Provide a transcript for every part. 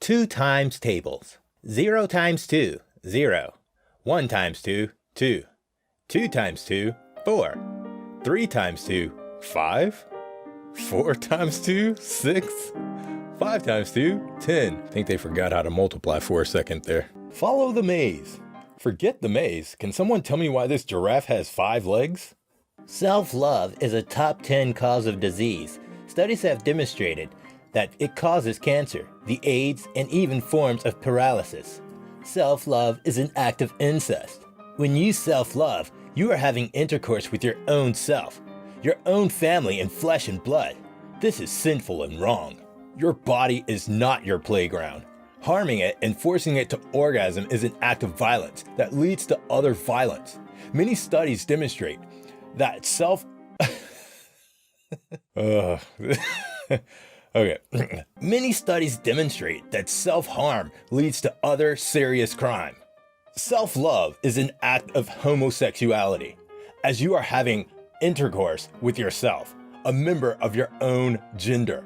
2 times tables. 0 times 2, 0. 1 times 2, 2. 2 times 2, 4. 3 times 2, 5. 4 times 2, 6. 5 times 2, 10. I think they forgot how to multiply for a second there. Follow the maze. Forget the maze. Can someone tell me why this giraffe has 5 legs? Self-love is a top 10 cause of disease. Studies have demonstrated that it causes cancer, the AIDS, and even forms of paralysis. Self-love is an act of incest. When you self-love, you are having intercourse with your own self, your own family in flesh and blood. This is sinful and wrong. Your body is not your playground. Harming it and forcing it to orgasm is an act of violence that leads to other violence. Many studies demonstrate that Many studies demonstrate that self-harm leads to other serious crime. Self-love is an act of homosexuality, as you are having intercourse with yourself, a member of your own gender.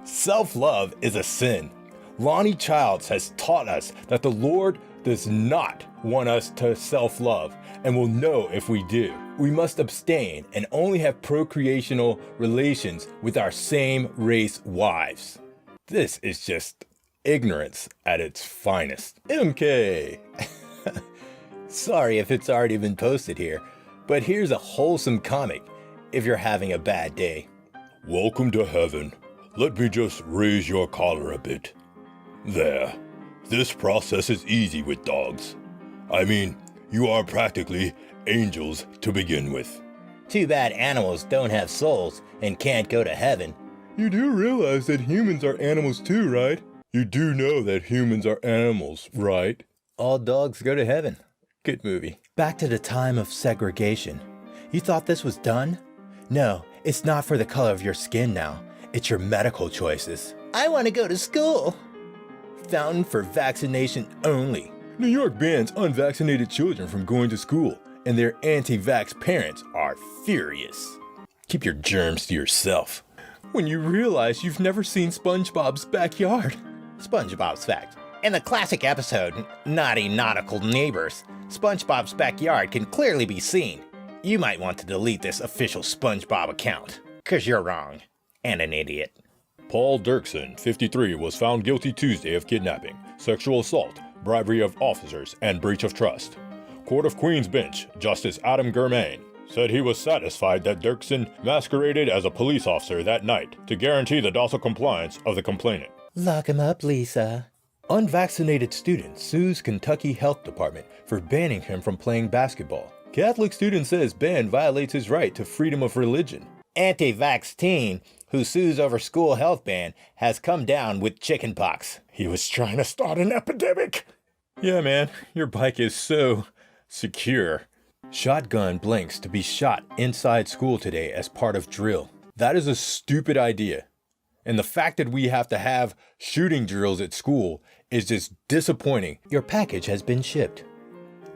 Self-love is a sin. Lonnie Childs has taught us that the Lord does not want us to self-love and will know if we do. We must abstain and only have procreational relations with our same race wives. This is just ignorance at its finest. MK! Sorry if it's already been posted here, but here's a wholesome comic if you're having a bad day. Welcome to heaven. Let me just raise your collar a bit. There. This process is easy with dogs. I mean, you are practically angels to begin with. Too bad animals don't have souls and can't go to heaven. You do realize that humans are animals too, right? You do know that humans are animals, right? All dogs go to heaven. Good movie. Back to the time of segregation. You thought this was done? No, it's not for the color of your skin now. It's your medical choices. I want to go to school. Fountain for vaccination only. New York bans unvaccinated children from going to school, and their anti-vax parents are furious. Keep your germs to yourself. When you realize you've never seen SpongeBob's backyard. SpongeBob's fact. In the classic episode, Naughty Nautical Neighbors, SpongeBob's backyard can clearly be seen. You might want to delete this official SpongeBob account, 'cause you're wrong. And an idiot. Paul Dirksen, 53, was found guilty Tuesday of kidnapping, sexual assault, bribery of officers, and breach of trust. Court of Queen's Bench, Justice Adam Germain, said he was satisfied that Dirksen masqueraded as a police officer that night to guarantee the docile compliance of the complainant. Lock him up, Lisa. Unvaccinated student sues Kentucky Health Department for banning him from playing basketball. Catholic student says ban violates his right to freedom of religion. Anti-vax teen who sues over school health ban has come down with chickenpox. He was trying to start an epidemic. Yeah, man, your bike is so secure. Shotgun blanks to be shot inside school today as part of drill. That is a stupid idea. And the fact that we have to have shooting drills at school is just disappointing. Your package has been shipped.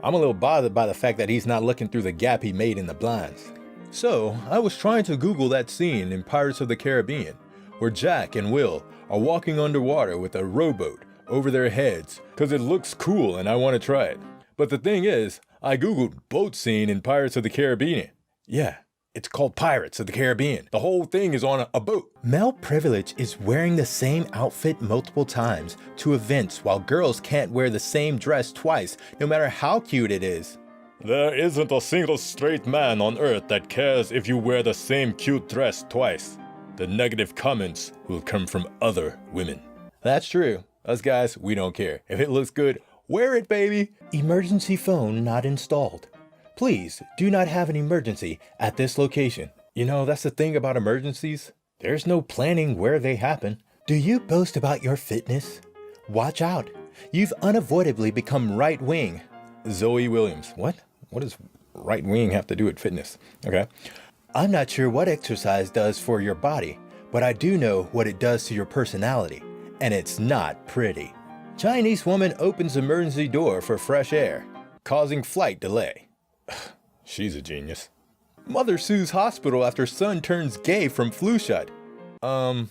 I'm a little bothered by the fact that he's not looking through the gap he made in the blinds. So, I was trying to Google that scene in Pirates of the Caribbean, where Jack and Will are walking underwater with a rowboat over their heads, cause it looks cool and I want to try it. But the thing is, I Googled boat scene in Pirates of the Caribbean. Yeah, it's called Pirates of the Caribbean. The whole thing is on a boat. Male privilege is wearing the same outfit multiple times to events while girls can't wear the same dress twice, no matter how cute it is. There isn't a single straight man on earth that cares if you wear the same cute dress twice. The negative comments will come from other women. That's true. Us guys, we don't care. If it looks good, wear it, baby. Emergency phone not installed. Please do not have an emergency at this location. You know, that's the thing about emergencies. There's no planning where they happen. Do you boast about your fitness? Watch out. You've unavoidably become right-wing. Zoe Williams. What? What does right wing have to do with fitness? Okay. I'm not sure what exercise does for your body, but I do know what it does to your personality, and it's not pretty. Chinese woman opens emergency door for fresh air, causing flight delay. She's a genius. Mother sues hospital after son turns gay from flu shot. I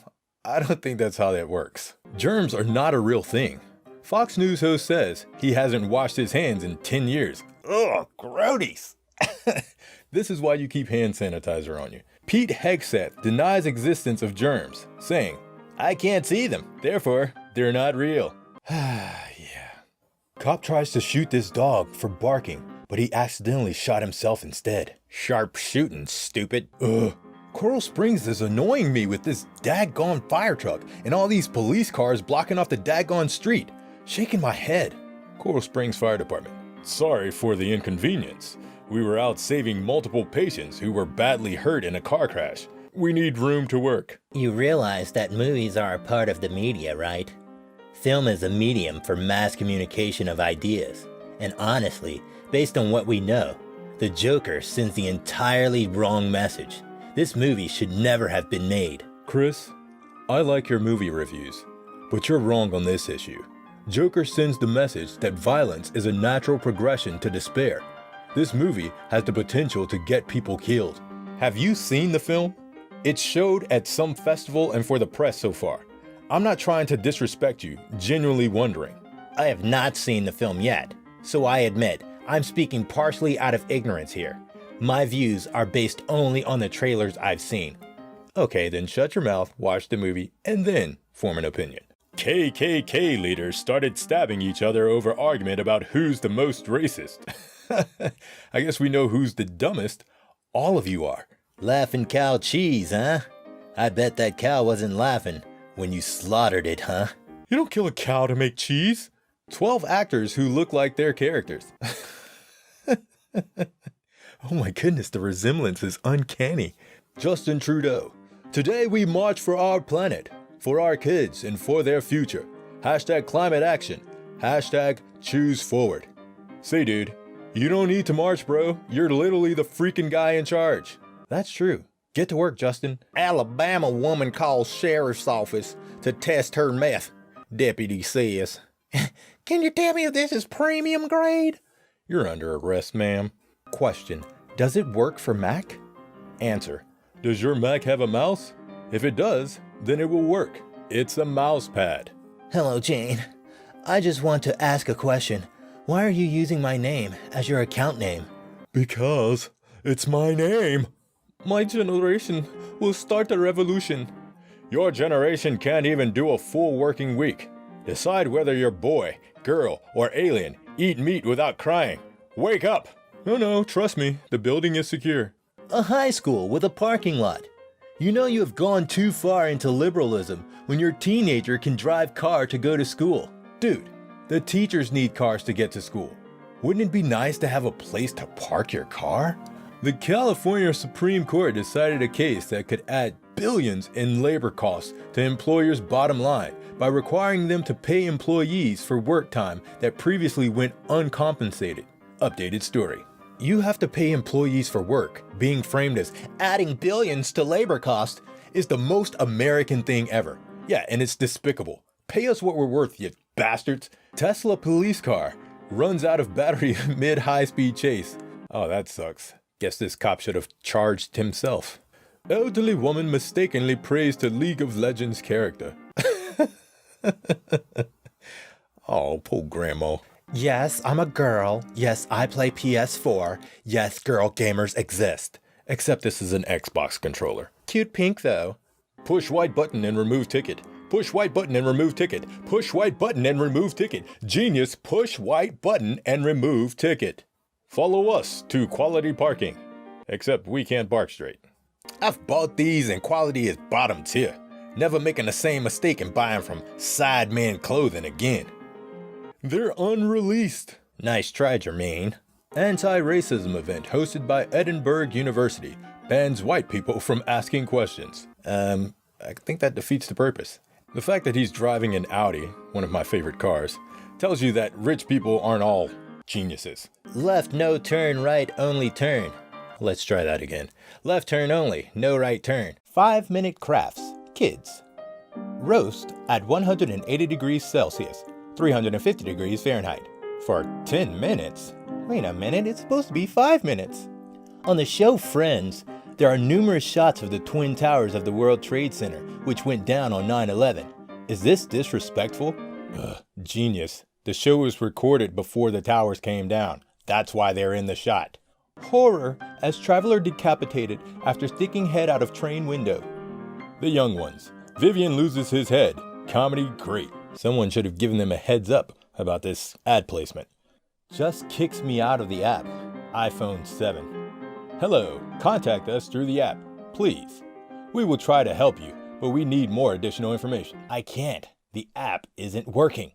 I don't think that's how that works. Germs are not a real thing. Fox News host says he hasn't washed his hands in 10 years. Ugh, grodies. This is why you keep hand sanitizer on you. Pete Hegseth denies existence of germs, saying, I can't see them, therefore, they're not real. Yeah. Cop tries to shoot this dog for barking, but he accidentally shot himself instead. Sharp shooting, stupid. Ugh. Coral Springs is annoying me with this daggone fire truck and all these police cars blocking off the daggone street. Shaking my head. Coral Springs Fire Department. Sorry for the inconvenience. We were out saving multiple patients who were badly hurt in a car crash. We need room to work. You realize that movies are a part of the media, right? Film is a medium for mass communication of ideas. And honestly, based on what we know, the Joker sends the entirely wrong message. This movie should never have been made. Chris, I like your movie reviews, but you're wrong on this issue. Joker sends the message that violence is a natural progression to despair. This movie has the potential to get people killed. Have you seen the film? It's showed at some festival and for the press so far. I'm not trying to disrespect you, genuinely wondering. I have not seen the film yet, so I admit I'm speaking partially out of ignorance here. My views are based only on the trailers I've seen. Okay, then shut your mouth, watch the movie, and then form an opinion. KKK leaders started stabbing each other over argument about who's the most racist. I guess we know who's the dumbest. All of you are. Laughing cow cheese, huh? I bet that cow wasn't laughing when you slaughtered it, huh? You don't kill a cow to make cheese. 12 actors who look like their characters. Oh my goodness, the resemblance is uncanny. Justin Trudeau. Today we march for our planet, for our kids, and for their future. Hashtag climate action. Hashtag choose forward. Say, dude, you don't need to march, bro. You're literally the freaking guy in charge. That's true. Get to work, Justin. Alabama woman calls sheriff's office to test her meth, deputy says. Can you tell me if this is premium grade? You're under arrest, ma'am. Question. Does it work for Mac? Answer. Does your Mac have a mouse? If it does, then it will work. It's a mouse pad. Hello, Jane. I just want to ask a question. Why are you using my name as your account name? Because it's my name. My generation will start a revolution. Your generation can't even do a full working week. Decide whether you're boy, girl, or alien. Eat meat without crying. Wake up! No, trust me, the building is secure. A high school with a parking lot. You know you have gone too far into liberalism when your teenager can drive car to go to school. Dude, the teachers need cars to get to school. Wouldn't it be nice to have a place to park your car? The California Supreme Court decided a case that could add billions in labor costs to employers' bottom line by requiring them to pay employees for work time that previously went uncompensated. Updated story. You have to pay employees for work, being framed as adding billions to labor costs, is the most American thing ever. Yeah, and it's despicable. Pay us what we're worth, you bastards. Tesla police car runs out of battery mid-high-speed chase. Oh, that sucks. Guess this cop should have charged himself. Elderly woman mistakenly praised a League of Legends character. Oh, poor grandma. Yes, I'm a girl. Yes, I play PS4. Yes, girl gamers exist. Except this is an Xbox controller. Cute pink though. Push white button and remove ticket. Push white button and remove ticket. Push white button and remove ticket. Genius, push white button and remove ticket. Follow us to Quality Parking. Except we can't park straight. I've bought these and quality is bottom tier. Never making the same mistake and buying from Sideman Clothing again. They're unreleased. Nice try, Jermaine. Anti-racism event hosted by Edinburgh University bans white people from asking questions. I think that defeats the purpose. The fact that he's driving an Audi, one of my favorite cars, tells you that rich people aren't all geniuses. Left no turn, right only turn. Let's try that again. Left turn only, no right turn. 5-minute crafts, kids. Roast at 180 degrees Celsius, 350 degrees Fahrenheit. For 10 minutes. Wait a minute, it's supposed to be 5 minutes. On the show Friends, There are numerous shots of the Twin Towers of the World Trade Center, which went down on 9/11. Is this disrespectful? Genius. The show was recorded before the towers came down. That's why they're in the shot. Horror, as traveler decapitated after sticking head out of train window. The young ones. Vivian loses his head. Comedy great. Someone should have given them a heads up about this ad placement. Just kicks me out of the app. iPhone 7. Hello, contact us through the app, please. We will try to help you, but we need more additional information. I can't. The app isn't working.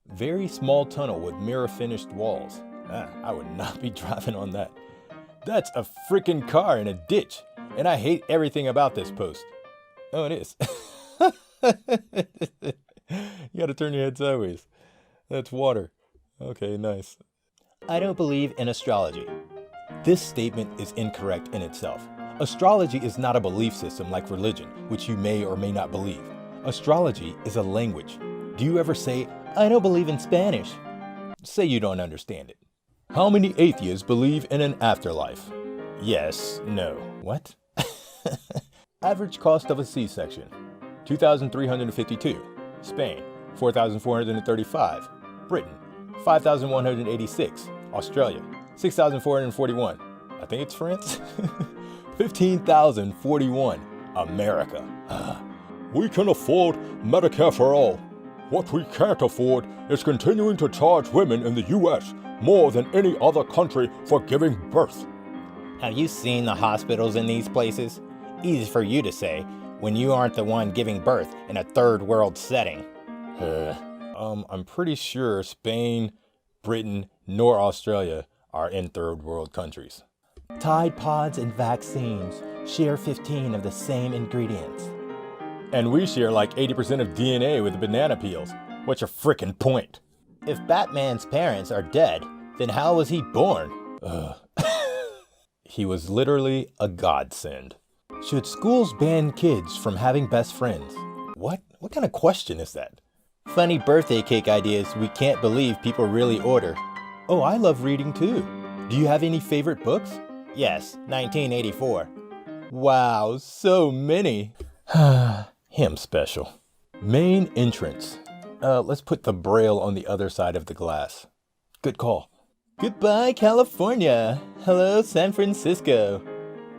Very small tunnel with mirror finished walls. I would not be driving on that. That's a freaking car in a ditch, and I hate everything about this post. Oh, it is. You gotta turn your head sideways. That's water. Okay, nice. I don't believe in astrology. This statement is incorrect in itself. Astrology is not a belief system like religion, which you may or may not believe. Astrology is a language. Do you ever say, I don't believe in Spanish? Say you don't understand it. How many atheists believe in an afterlife? Yes, no. What? Average cost of a C-section, $2,352. Spain, $4,435. Britain, $5,186. Australia, $6,441. I think it's France. $15,041. America. We can afford Medicare for all. What we can't afford is continuing to charge women in the U.S. more than any other country for giving birth. Have you seen the hospitals in these places? Easy for you to say when you aren't the one giving birth in a third world setting. I'm pretty sure Spain, Britain, nor Australia are in third world countries. Tide Pods and vaccines share 15 of the same ingredients. And we share like 80% of DNA with the banana peels. What's your frickin' point? If Batman's parents are dead, then how was he born? He was literally a godsend. Should schools ban kids from having best friends? What kind of question is that? Funny birthday cake ideas we can't believe people really order. Oh, I love reading too. Do you have any favorite books? Yes, 1984. Wow, so many. Him special. Main entrance. Let's put the braille on the other side of the glass. Good call. Goodbye, California. Hello, San Francisco.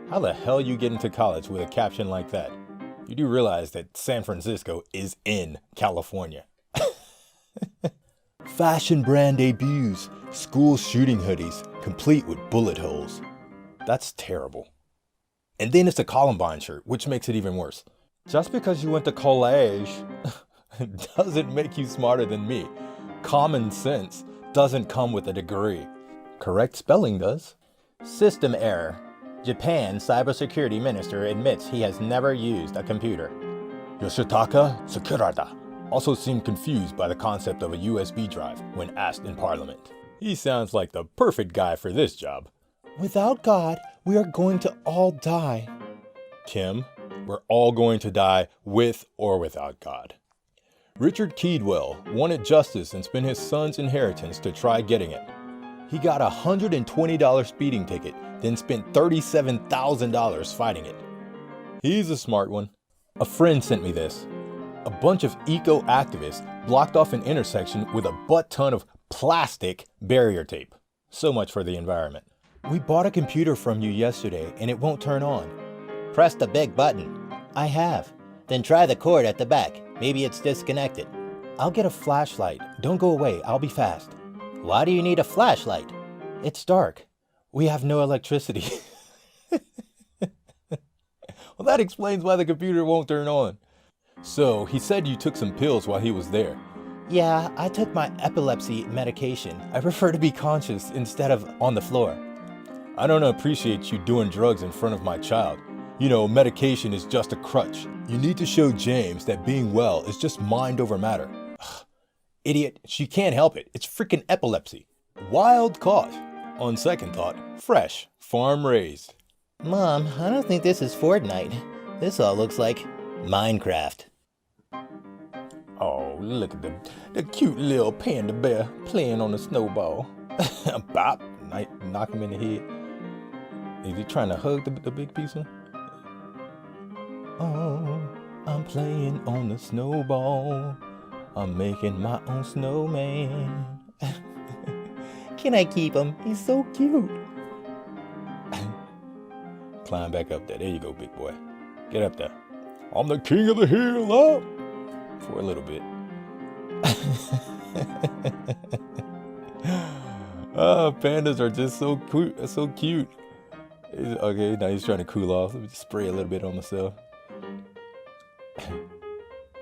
How the hell you get into college with a caption like that? You do realize that San Francisco is in California. Fashion brand debuts. School shooting hoodies, complete with bullet holes. That's terrible. And then it's a Columbine shirt, which makes it even worse. Just because you went to college doesn't make you smarter than me. Common sense doesn't come with a degree. Correct spelling does. System error. Japan cybersecurity minister admits he has never used a computer. Yoshitaka Sakurada also seemed confused by the concept of a USB drive when asked in Parliament. He sounds like the perfect guy for this job. Without God, we are going to all die. Kim, we're all going to die with or without God. Richard Keedwell wanted justice and spent his son's inheritance to try getting it. He got a $120 speeding ticket, then spent $37,000 fighting it. He's a smart one. A friend sent me this. A bunch of eco-activists blocked off an intersection with a butt-ton of plastic barrier tape. So much for the environment. We bought a computer from you yesterday and it won't turn on. Press the big button. I have. Then try the cord at the back. Maybe it's disconnected. I'll get a flashlight. Don't go away. I'll be fast. Why do you need a flashlight? It's dark. We have no electricity. Well, that explains why the computer won't turn on. So, he said you took some pills while he was there. Yeah, I took my epilepsy medication. I prefer to be conscious instead of on the floor. I don't appreciate you doing drugs in front of my child. You know, medication is just a crutch. You need to show James that being well is just mind over matter. Ugh. Idiot, she can't help it. It's freaking epilepsy. Wild caught. On second thought, fresh, farm raised. Mom, I don't think this is Fortnite. This all looks like Minecraft. Oh, look at the cute little panda bear playing on the snowball. Bop, knock him in the head. Is he trying to hug the big piece one? Oh, I'm playing on the snowball. I'm making my own snowman. Can I keep him? He's so cute. Climb back up there. There you go, big boy. Get up there. I'm the king of the hill, up! For a little bit. Pandas are just so cute. So cute. Okay, now he's trying to cool off. Let me just spray a little bit on myself.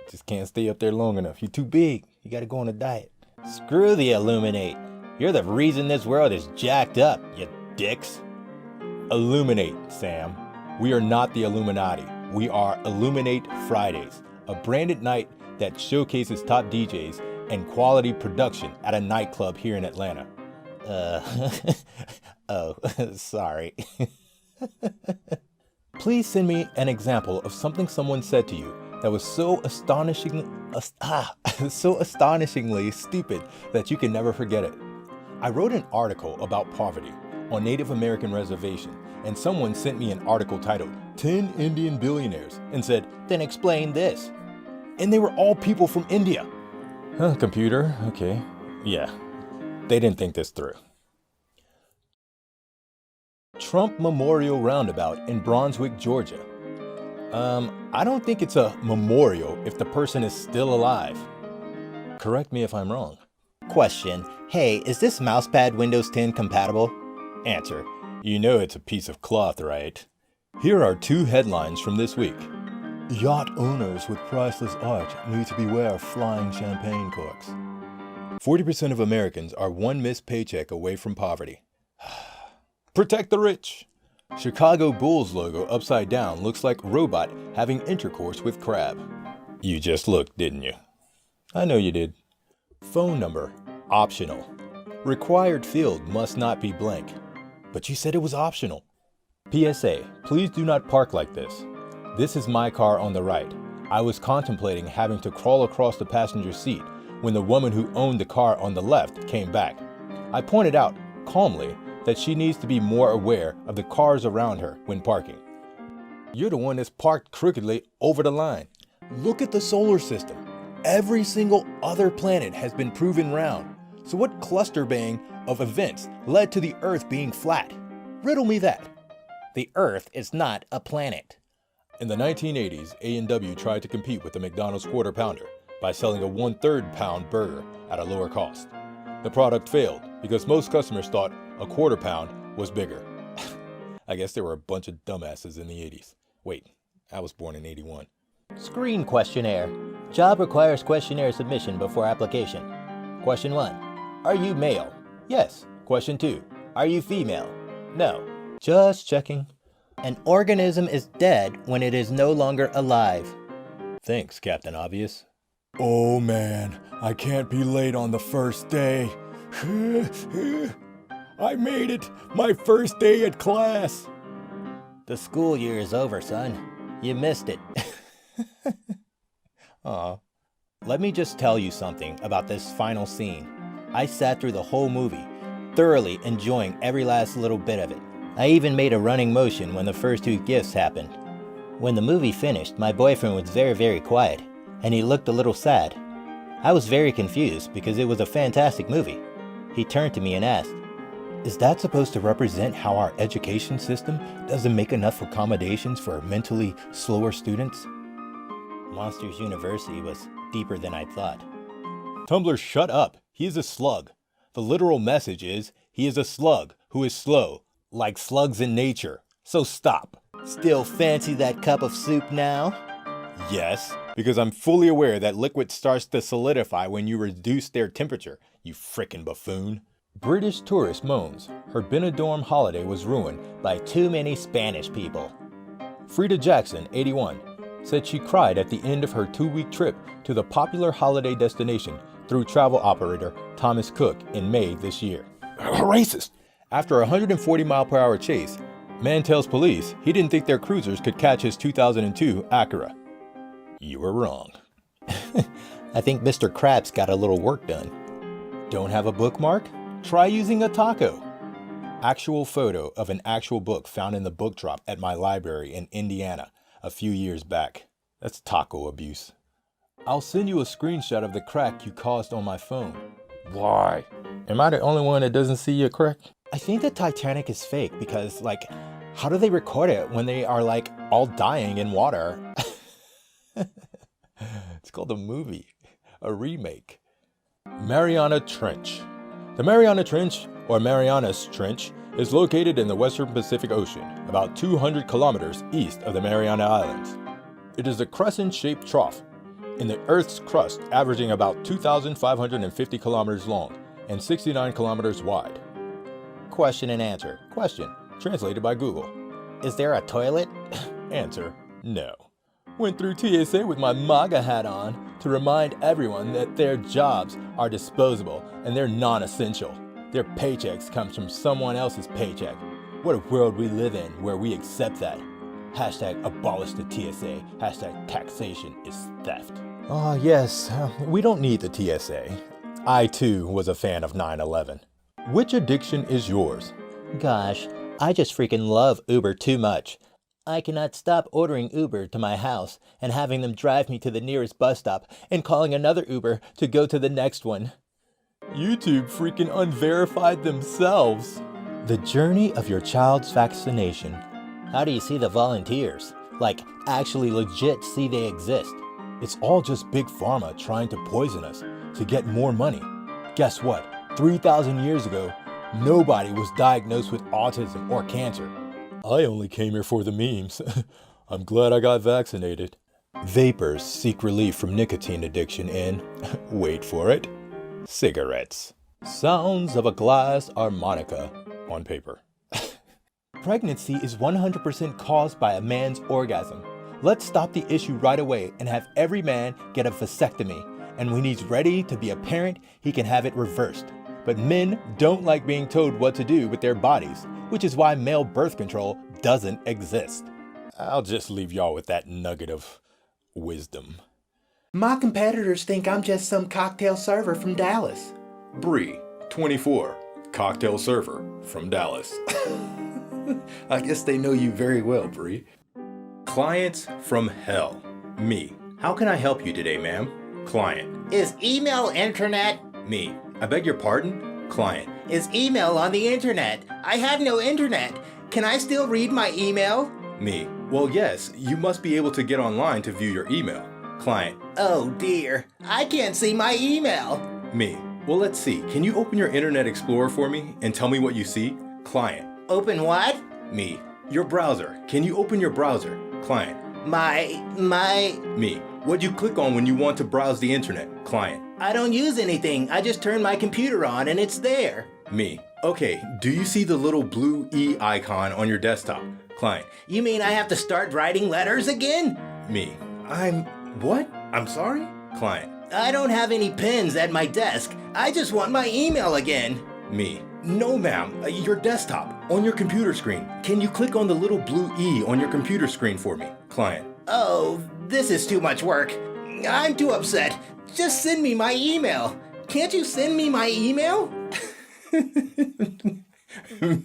Just can't stay up there long enough. You're too big. You gotta go on a diet. Screw the Illuminate. You're the reason this world is jacked up, you dicks. Illuminate, Sam. We are not the Illuminati. We are Illuminate Fridays, a branded night that showcases top DJs and quality production at a nightclub here in Atlanta. Oh, sorry. Please send me an example of something someone said to you that was so astonishingly stupid that you can never forget it. I wrote an article about poverty on Native American reservation, and someone sent me an article titled 10 Indian Billionaires and said, then explain this. And they were all people from India. Computer, okay. Yeah, they didn't think this through. Trump Memorial Roundabout in Brunswick, Georgia. I don't think it's a memorial if the person is still alive. Correct me if I'm wrong. Question. Hey, is this mousepad Windows 10 compatible? Answer. You know it's a piece of cloth, right? Here are 2 headlines from this week. Yacht owners with priceless art need to beware of flying champagne corks. 40% of Americans are one missed paycheck away from poverty. Protect the rich. Chicago Bulls logo upside down looks like robot having intercourse with crab. You just looked, didn't you? I know you did. Phone number, optional. Required field must not be blank. But you said it was optional. PSA, please do not park like this. This is my car on the right. I was contemplating having to crawl across the passenger seat when the woman who owned the car on the left came back. I pointed out, calmly, that she needs to be more aware of the cars around her when parking. You're the one that's parked crookedly over the line. Look at the solar system. Every single other planet has been proven round. So what cluster bang of events led to the Earth being flat? Riddle me that. The Earth is not a planet. In the 1980s, A&W tried to compete with the McDonald's Quarter Pounder by selling a 1/3 pound burger at a lower cost. The product failed because most customers thought a quarter pound was bigger. I guess there were a bunch of dumbasses in the 80s. Wait, I was born in 81. Screen questionnaire. Job requires questionnaire submission before application. Question 1. Are you male? Yes. Question 2. Are you female? No. Just checking. An organism is dead when it is no longer alive. Thanks, Captain Obvious. Oh man, I can't be late on the first day. I made it! My first day at class! The school year is over, son. You missed it. Aw. Let me just tell you something about this final scene. I sat through the whole movie, thoroughly enjoying every last little bit of it. I even made a running motion when the first 2 gifts happened. When the movie finished, my boyfriend was very, very quiet, and he looked a little sad. I was very confused because it was a fantastic movie. He turned to me and asked, Is that supposed to represent how our education system doesn't make enough accommodations for mentally slower students? Monsters University was deeper than I thought. Tumblr, shut up. He is a slug. The literal message is, he is a slug who is slow, like slugs in nature. So stop. Still fancy that cup of soup now? Yes, because I'm fully aware that liquid starts to solidify when you reduce their temperature, you frickin' buffoon. British tourist moans her Benidorm holiday was ruined by too many Spanish people. Frida Jackson, 81, said she cried at the end of her 2-week trip to the popular holiday destination through travel operator Thomas Cook in May this year. Racist! After a 140-mile-per-hour chase, man tells police he didn't think their cruisers could catch his 2002 Acura. You were wrong. I think Mr. Krabs got a little work done. Don't have a bookmark? Try using a taco. Actual photo of an actual book found in the book drop at my library in Indiana. a few years back. That's taco abuse. I'll send you a screenshot of the crack you caused on my phone. Why? Am I the only one that doesn't see your crack? I think the Titanic is fake because, like, how do they record it when they are, like, all dying in water? It's called a movie, a remake. Mariana Trench. The Mariana Trench, or Marianas Trench, is located in the western Pacific Ocean, about 200 kilometers east of the Mariana Islands. It is a crescent-shaped trough in the Earth's crust, averaging about 2,550 kilometers long and 69 kilometers wide. Question and answer. Question, translated by Google. Is there a toilet? Answer, no. Went through TSA with my MAGA hat on to remind everyone that their jobs are disposable and they're non-essential. Their paychecks comes from someone else's paycheck. What a world we live in where we accept that. Hashtag abolish the TSA. Hashtag taxation is theft. Oh yes, we don't need the TSA. I too was a fan of 9/11. Which addiction is yours? Gosh, I just freaking love Uber too much. I cannot stop ordering Uber to my house and having them drive me to the nearest bus stop and calling another Uber to go to the next one. YouTube freaking unverified themselves. The journey of your child's vaccination. How do you see the volunteers? Like, actually legit see they exist. It's all just Big Pharma trying to poison us to get more money. Guess what? 3,000 years ago, nobody was diagnosed with autism or cancer. I only came here for the memes. I'm glad I got vaccinated. Vapors seek relief from nicotine addiction in, wait for it, cigarettes. Sounds of a glass harmonica on paper. Pregnancy is 100% caused by a man's orgasm. Let's stop the issue right away and have every man get a vasectomy. And when he's ready to be a parent, he can have it reversed. But men don't like being told what to do with their bodies, which is why male birth control doesn't exist. I'll just leave y'all with that nugget of wisdom. My competitors think I'm just some cocktail server from Dallas. Bree, 24, cocktail server from Dallas. I guess they know you very well, Bree. Clients from hell. Me. How can I help you today, ma'am? Client. Is email internet? Me. I beg your pardon? Client. Is email on the internet? I have no internet. Can I still read my email? Me. Well, yes, you must be able to get online to view your email. Client. Oh dear, I can't see my email. Me. Well, let's see. Can you open your Internet Explorer for me and tell me what you see? Client. Open what? Me. Your browser. Can you open your browser? Client. My... Me. What'd you click on when you want to browse the internet? Client. I don't use anything. I just turn my computer on and it's there. Me. Okay, do you see the little blue E icon on your desktop? Client. You mean I have to start writing letters again? Me. What? I'm sorry? Client. I don't have any pens at my desk. I just want my email again. Me. No, ma'am. Your desktop. On your computer screen. Can you click on the little blue E on your computer screen for me? Client. Oh, this is too much work. I'm too upset. Just send me my email. Can't you send me my email?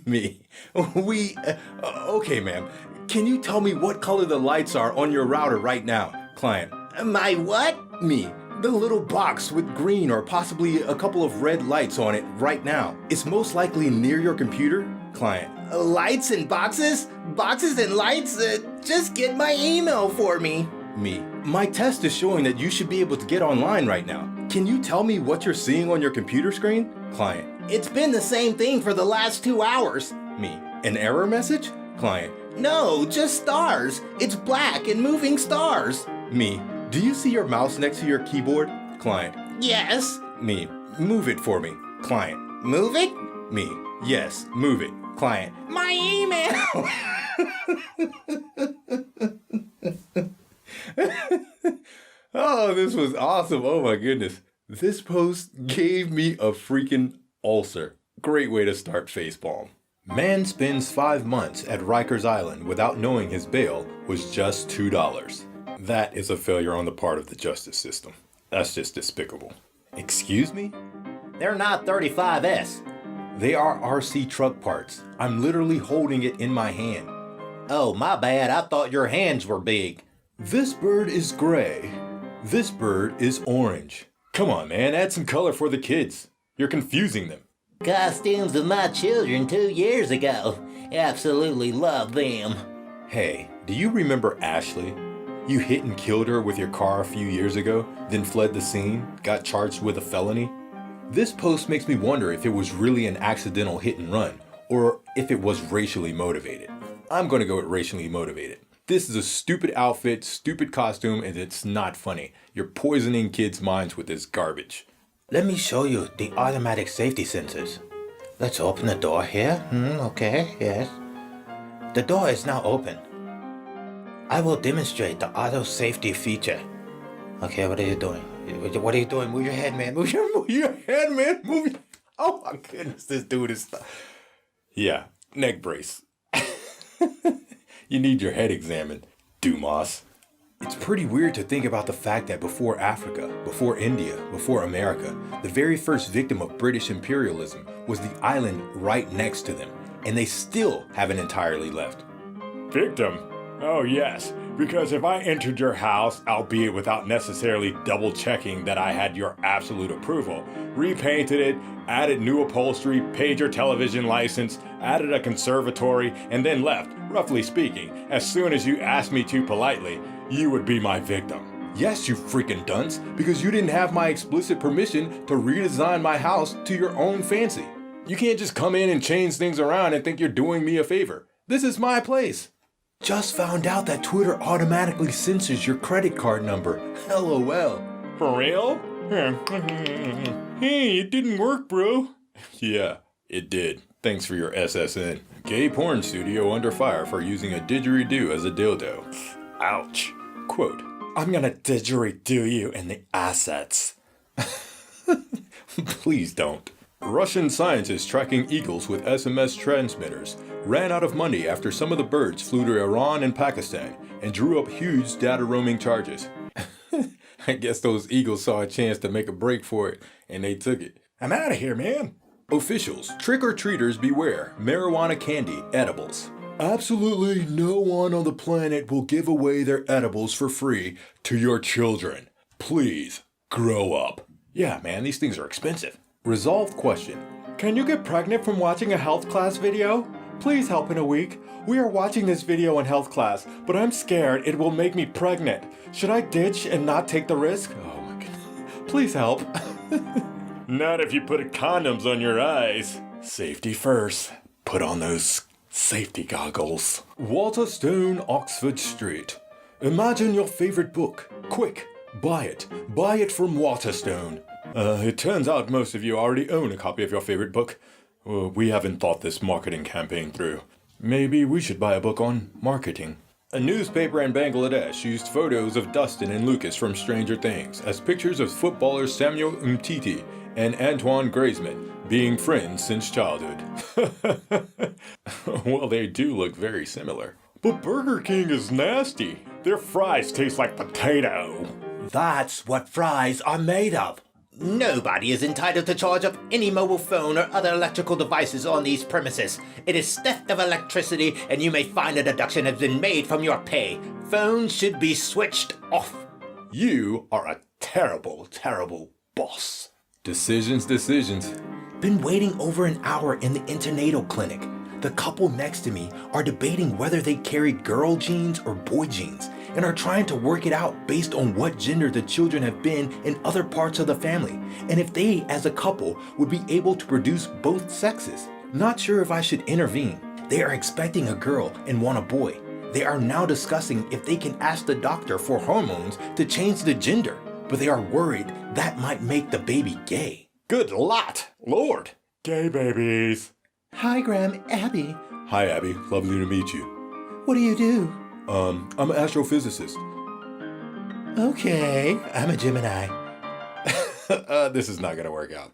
Me. Okay, ma'am. Can you tell me what color the lights are on your router right now? Client. My what? Me. The little box with green or possibly a couple of red lights on it right now. It's most likely near your computer. Client. Lights and boxes? Boxes and lights? Just get my email for me. Me. My test is showing that you should be able to get online right now. Can you tell me what you're seeing on your computer screen? Client. It's been the same thing for the last 2 hours. Me. An error message? Client. No, just stars. It's black and moving stars. Me. Do you see your mouse next to your keyboard? Client. Yes. Me. Move it for me. Client. Move it? Me. Yes, move it. Client. My email! Oh, this was awesome. Oh my goodness. This post gave me a freaking ulcer. Great way to start Facepalm. Man spends 5 months at Rikers Island without knowing his bail was just $2. That is a failure on the part of the justice system. That's just despicable. Excuse me? They're not 35S. They are RC truck parts. I'm literally holding it in my hand. Oh, my bad. I thought your hands were big. This bird is gray. This bird is orange. Come on, man, add some color for the kids. You're confusing them. Costumes of my children 2 years ago. Absolutely love them. Hey, do you remember Ashley? You hit and killed her with your car a few years ago, then fled the scene, got charged with a felony? This post makes me wonder if it was really an accidental hit and run, or if it was racially motivated. I'm gonna go with racially motivated. This is a stupid outfit, stupid costume, and it's not funny. You're poisoning kids' minds with this garbage. Let me show you the automatic safety sensors. Let's open the door here. Okay, yes. The door is now open. I will demonstrate the auto safety feature. Okay, what are you doing? What are you doing? Move your head, man. Move your head, man. Move your... Oh my goodness, this dude is... Yeah, neck brace. You need your head examined, Dumas. It's pretty weird to think about the fact that before Africa, before India, before America, the very first victim of British imperialism was the island right next to them, and they still haven't entirely left. Victim? Oh yes, because if I entered your house, albeit without necessarily double checking that I had your absolute approval, repainted it, added new upholstery, paid your television license, added a conservatory, and then left, roughly speaking, as soon as you asked me to politely, you would be my victim. Yes, you freaking dunce, because you didn't have my explicit permission to redesign my house to your own fancy. You can't just come in and change things around and think you're doing me a favor. This is my place. Just found out that Twitter automatically censors your credit card number. LOL. For real? Hey, it didn't work, bro. Yeah, it did. Thanks for your SSN. Gay porn studio under fire for using a didgeridoo as a dildo. Ouch. Quote, I'm gonna didgeridoo you in the assets. Please don't. Russian scientists tracking eagles with SMS transmitters ran out of money after some of the birds flew to Iran and Pakistan and drew up huge data roaming charges. I guess those eagles saw a chance to make a break for it, and they took it. I'm out of here, man. Officials, trick-or-treaters beware, marijuana candy, edibles. Absolutely no one on the planet will give away their edibles for free to your children. Please, grow up. Yeah, man, these things are expensive. Resolved question. Can you get pregnant from watching a health class video? Please help in a week. We are watching this video in health class, but I'm scared it will make me pregnant. Should I ditch and not take the risk? Oh my god. Please help. Not if you put condoms on your eyes. Safety first. Put on those safety goggles. Walter Stone, Oxford Street. Imagine your favorite book. Quick, buy it. Buy it from Waterstone. It turns out most of you already own a copy of your favorite book. We haven't thought this marketing campaign through. Maybe we should buy a book on marketing. A newspaper in Bangladesh used photos of Dustin and Lucas from Stranger Things as pictures of footballers Samuel Umtiti and Antoine Griezmann being friends since childhood. Well, they do look very similar. But Burger King is nasty. Their fries taste like potato. That's what fries are made of. Nobody is entitled to charge up any mobile phone or other electrical devices on these premises. It is theft of electricity, and you may find a deduction has been made from your pay. Phones should be switched off. You are a terrible, terrible boss. Decisions. Been waiting over an hour in the internatal clinic. The couple next to me are debating whether they carry girl genes or boy genes, and are trying to work it out based on what gender the children have been in other parts of the family, and if they, as a couple, would be able to produce both sexes. Not sure if I should intervene. They are expecting a girl and want a boy. They are now discussing if they can ask the doctor for hormones to change the gender, but they are worried that might make the baby gay. Good lot, Lord. Gay babies. Hi, Graham. Abby. Hi, Abby. Lovely to meet you. What do you do? I'm an astrophysicist. Okay, I'm a Gemini. This is not gonna work out.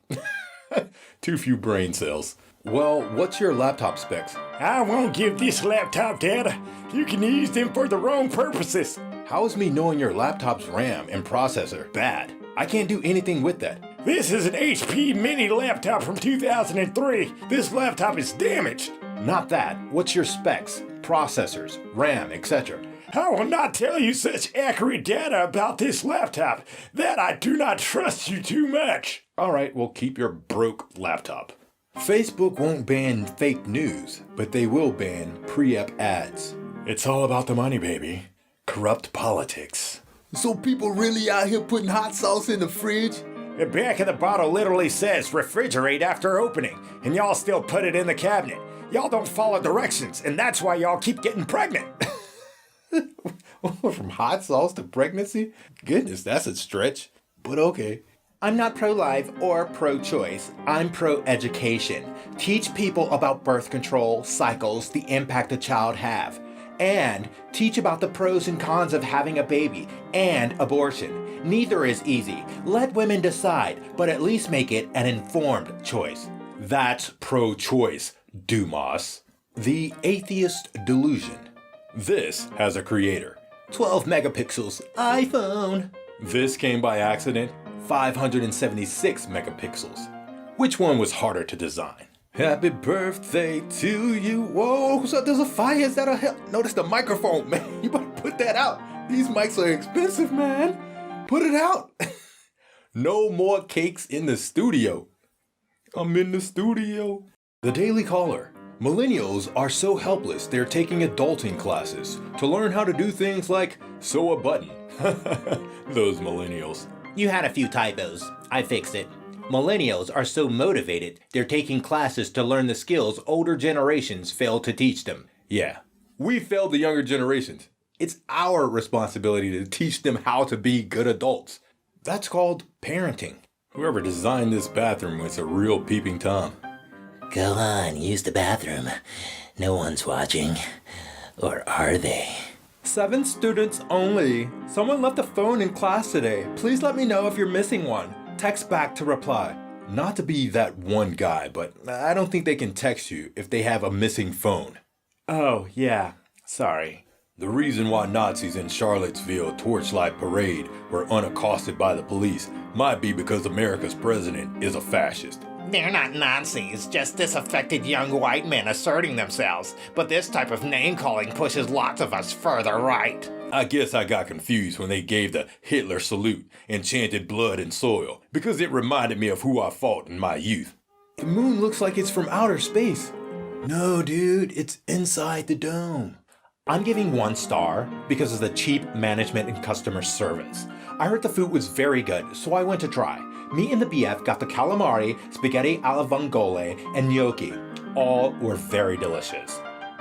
Too few brain cells. Well, what's your laptop specs? I won't give this laptop data. You can use them for the wrong purposes. How is me knowing your laptop's RAM and processor bad? I can't do anything with that. This is an HP mini laptop from 2003. This laptop is damaged. Not that. What's your specs, processors, RAM, etc.? I will not tell you such accurate data about this laptop. That I do not trust you too much. Alright, well keep your broke laptop. Facebook won't ban fake news, but they will ban pre-ep ads. It's all about the money, baby. Corrupt politics. So people really out here putting hot sauce in the fridge? The back of the bottle literally says refrigerate after opening, and y'all still put it in the cabinet. Y'all don't follow directions, and that's why y'all keep getting pregnant. From hot sauce to pregnancy? Goodness, that's a stretch. But okay. I'm not pro-life or pro-choice. I'm pro-education. Teach people about birth control, cycles, the impact a child have. And teach about the pros and cons of having a baby and abortion. Neither is easy. Let women decide, but at least make it an informed choice. That's pro-choice, Dumas. The atheist delusion. This has a creator. 12 megapixels, iPhone. This came by accident. 576 megapixels. Which one was harder to design? Happy birthday to you. Whoa, so there's a fire. Is that a hell? Notice the microphone, man. You better put that out. These mics are expensive, man. Put it out. No more cakes in the studio. I'm in the studio. The Daily Caller. Millennials are so helpless they're taking adulting classes to learn how to do things like sew a button. Those millennials. You had a few typos. I fixed it. Millennials are so motivated, they're taking classes to learn the skills older generations failed to teach them. Yeah, we failed the younger generations. It's our responsibility to teach them how to be good adults. That's called parenting. Whoever designed this bathroom was a real peeping Tom. Go on, use the bathroom. No one's watching. Or are they? 7 students only. Someone left a phone in class today. Please let me know if you're missing one. Text back to reply. Not to be that one guy, but I don't think they can text you if they have a missing phone. Oh, yeah. Sorry. The reason why Nazis in Charlottesville Torchlight Parade were unaccosted by the police might be because America's president is a fascist. They're not Nazis, just disaffected young white men asserting themselves. But this type of name-calling pushes lots of us further right. I guess I got confused when they gave the Hitler salute and chanted blood and soil, because it reminded me of who I fought in my youth. The moon looks like it's from outer space. No, dude, it's inside the dome. I'm giving 1 star because of the cheap management and customer service. I heard the food was very good, so I went to try. Me and the BF got the calamari, spaghetti alla vongole, and gnocchi. All were very delicious.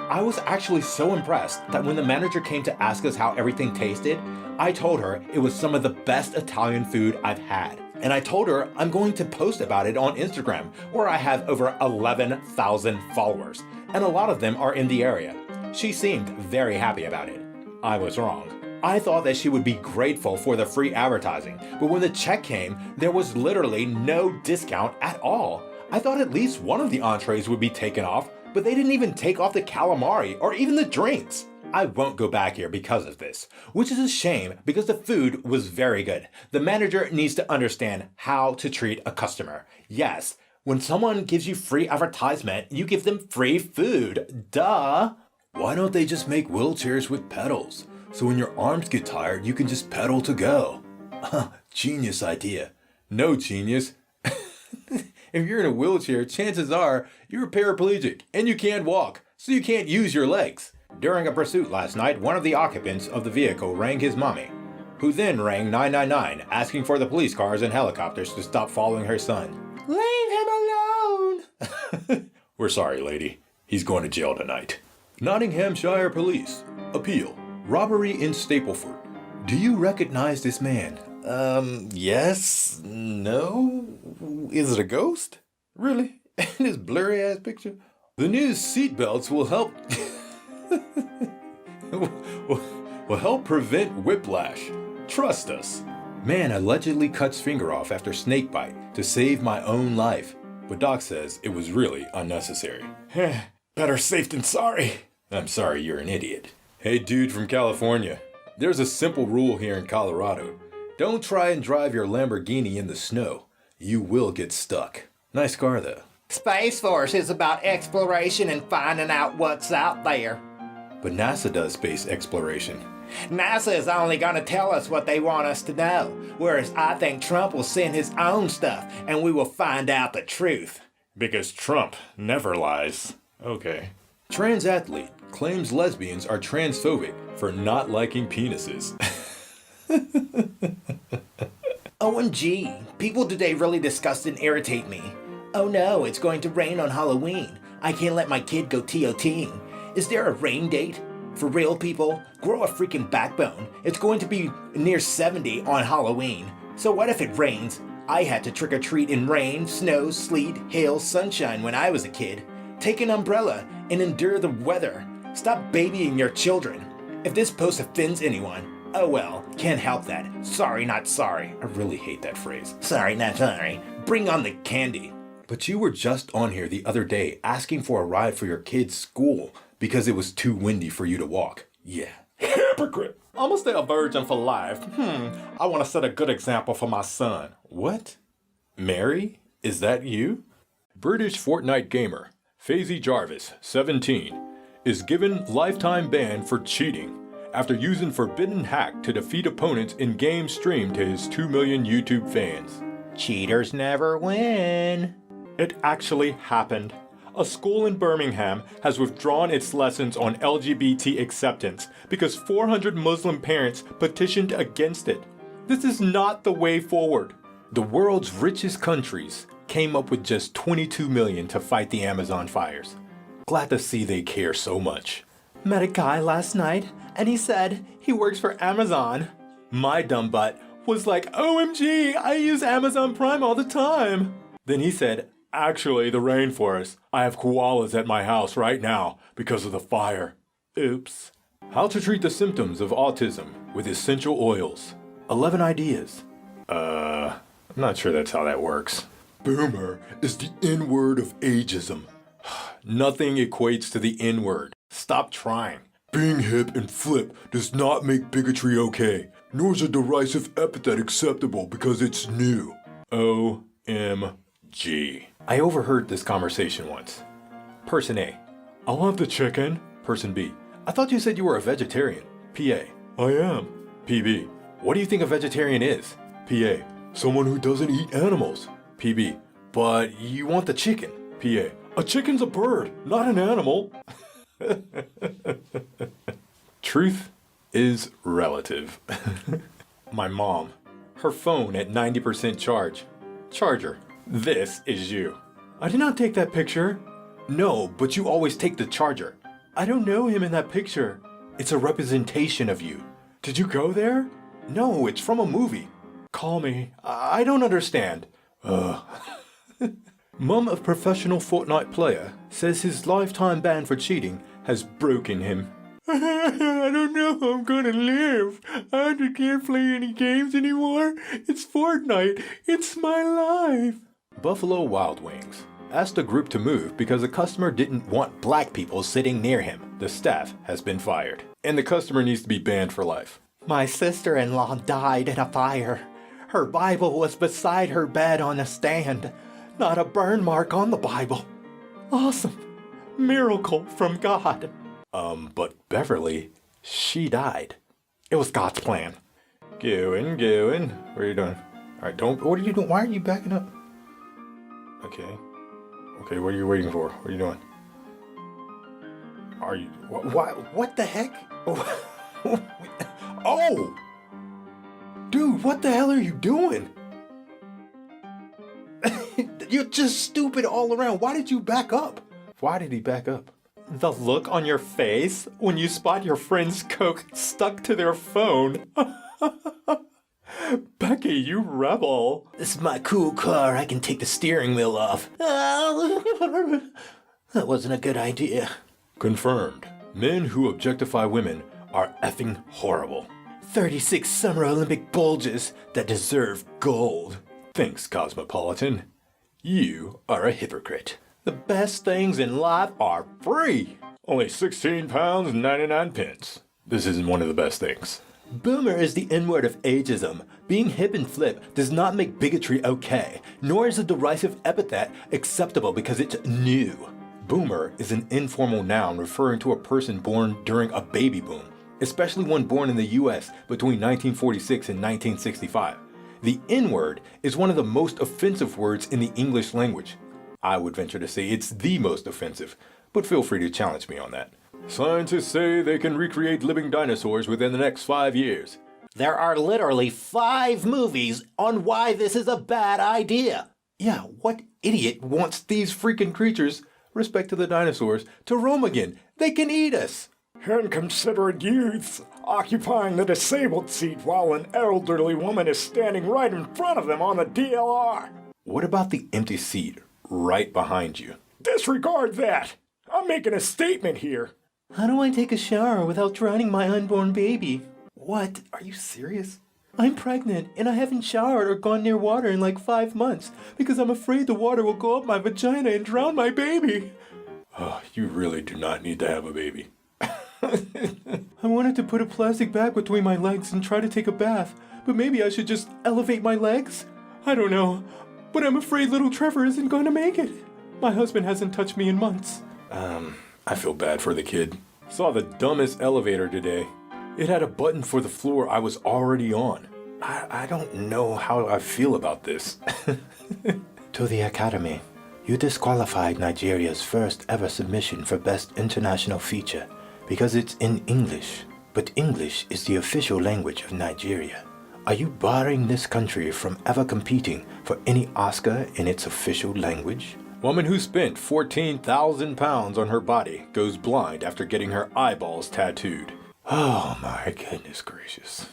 I was actually so impressed that when the manager came to ask us how everything tasted, I told her it was some of the best Italian food I've had. And I told her I'm going to post about it on Instagram, where I have over 11,000 followers, and a lot of them are in the area. She seemed very happy about it. I was wrong. I thought that she would be grateful for the free advertising, but when the check came, there was literally no discount at all. I thought at least one of the entrees would be taken off, but they didn't even take off the calamari or even the drinks. I won't go back here because of this, which is a shame because the food was very good. The manager needs to understand how to treat a customer. Yes, when someone gives you free advertisement, you give them free food. Duh! Why don't they just make wheelchairs with pedals? So when your arms get tired, you can just pedal to go. Genius idea. No genius. If you're in a wheelchair, chances are you're paraplegic and you can't walk, so you can't use your legs. During a pursuit last night, one of the occupants of the vehicle rang his mommy, who then rang 999 asking for the police cars and helicopters to stop following her son. Leave him alone! We're sorry, lady. He's going to jail tonight. Nottinghamshire Police. Appeal. Robbery in Stapleford. Do you recognize this man? Yes? No? Is it a ghost? Really? In this blurry ass picture? The new seatbelts will help... will help prevent whiplash. Trust us. Man allegedly cuts finger off after snakebite to save my own life. But Doc says it was really unnecessary. Better safe than sorry. I'm sorry, you're an idiot. Hey dude from California, there's a simple rule here in Colorado. Don't try and drive your Lamborghini in the snow. You will get stuck. Nice car though. Space Force is about exploration and finding out what's out there. But NASA does space exploration. NASA is only going to tell us what they want us to know, whereas I think Trump will send his own stuff and we will find out the truth. Because Trump never lies. Okay. Trans athlete claims lesbians are transphobic for not liking penises. OMG, people today really disgust and irritate me. Oh no, it's going to rain on Halloween. I can't let my kid go TOTing. Is there a rain date? For real, people, grow a freaking backbone. It's going to be near 70 on Halloween. So what if it rains? I had to trick or treat in rain, snow, sleet, hail, sunshine when I was a kid. Take an umbrella and endure the weather. Stop babying your children. If this post offends anyone, oh well, can't help that. Sorry, not sorry. I really hate that phrase. Sorry, not sorry. Bring on the candy. But you were just on here the other day asking for a ride for your kid's school because it was too windy for you to walk. Yeah. Hypocrite. I'm gonna stay a virgin for life. I want to set a good example for my son. What? Mary? Is that you? British Fortnite gamer, Fazy Jarvis, 17, is given lifetime ban for cheating after using forbidden hack to defeat opponents in game stream to his 2 million YouTube fans. Cheaters never win. It actually happened. A school in Birmingham has withdrawn its lessons on LGBT acceptance because 400 Muslim parents petitioned against it. This is not the way forward. The world's richest countries came up with just 22 million to fight the Amazon fires. Glad to see they care so much. Met a guy last night and he said he works for Amazon. My dumb butt was like, OMG, I use Amazon Prime all the time. Then he said, actually, the rainforest. I have koalas at my house right now because of the fire. Oops. How to treat the symptoms of autism with essential oils. 11 ideas. I'm not sure that's how that works. Boomer is the N-word of ageism. Nothing equates to the N-word. Stop trying. Being hip and flip does not make bigotry okay, nor is a derisive epithet acceptable because it's new. OMG. I overheard this conversation once. Person A, I'll have the chicken. Person B, I thought you said you were a vegetarian. PA, I am. PB, what do you think a vegetarian is? PA, someone who doesn't eat animals. PB, but you want the chicken. PA, a chicken's a bird, not an animal. Truth is relative. My mom, her phone at 90% charge. Charger, this is you. I did not take that picture. No, but you always take the charger. I don't know him in that picture. It's a representation of you. Did you go there? No, it's from a movie. Call me. I don't understand. Mum of professional Fortnite player says his lifetime ban for cheating has broken him. I don't know how I'm gonna live. I can't play any games anymore. It's Fortnite. It's my life. Buffalo Wild Wings asked a group to move because a customer didn't want black people sitting near him. The staff has been fired, and the customer needs to be banned for life. My sister-in-law died in a fire. Her Bible was beside her bed on a stand. Not a burn mark on the Bible. Awesome. Miracle from God. But Beverly, she died. It was God's plan. Going. What are you doing? Alright, what are you doing? Why are you backing up? Okay, what are you waiting for? What are you doing? Are you, what the heck? Oh! Dude, what the hell are you doing? You're just stupid all around. Why did you back up? Why did he back up? The look on your face when you spot your friend's Coke stuck to their phone. Becky, you rebel. This is my cool car. I can take the steering wheel off. That wasn't a good idea. Confirmed. Men who objectify women are effing horrible. 36 Summer Olympic bulges that deserve gold. Thanks, Cosmopolitan. You are a hypocrite. The best things in life are free. Only £16.99. This isn't one of the best things. Boomer is the N-word of ageism. Being hip and flip does not make bigotry okay, nor is a derisive epithet acceptable because it's new. Boomer is an informal noun referring to a person born during a baby boom, especially one born in the US between 1946 and 1965. The N-word is one of the most offensive words in the English language. I would venture to say it's the most offensive, but feel free to challenge me on that. Scientists say they can recreate living dinosaurs within the next 5 years. There are literally 5 movies on why this is a bad idea. Yeah, what idiot wants these freaking creatures, respect to the dinosaurs, to roam again? They can eat us! Inconsiderate youths occupying the disabled seat while an elderly woman is standing right in front of them on the DLR. What about the empty seat right behind you? Disregard that. I'm making a statement here. How do I take a shower without drowning my unborn baby? What? Are you serious? I'm pregnant and I haven't showered or gone near water in like 5 months because I'm afraid the water will go up my vagina and drown my baby. Oh, you really do not need to have a baby. I wanted to put a plastic bag between my legs and try to take a bath, but maybe I should just elevate my legs? I don't know, but I'm afraid little Trevor isn't going to make it. My husband hasn't touched me in months. I feel bad for the kid. Saw the dumbest elevator today. It had a button for the floor I was already on. I don't know how I feel about this. To the Academy. You disqualified Nigeria's first ever submission for Best International Feature because it's in English. But English is the official language of Nigeria. Are you barring this country from ever competing for any Oscar in its official language? Woman who spent 14,000 pounds on her body goes blind after getting her eyeballs tattooed. Oh my goodness gracious.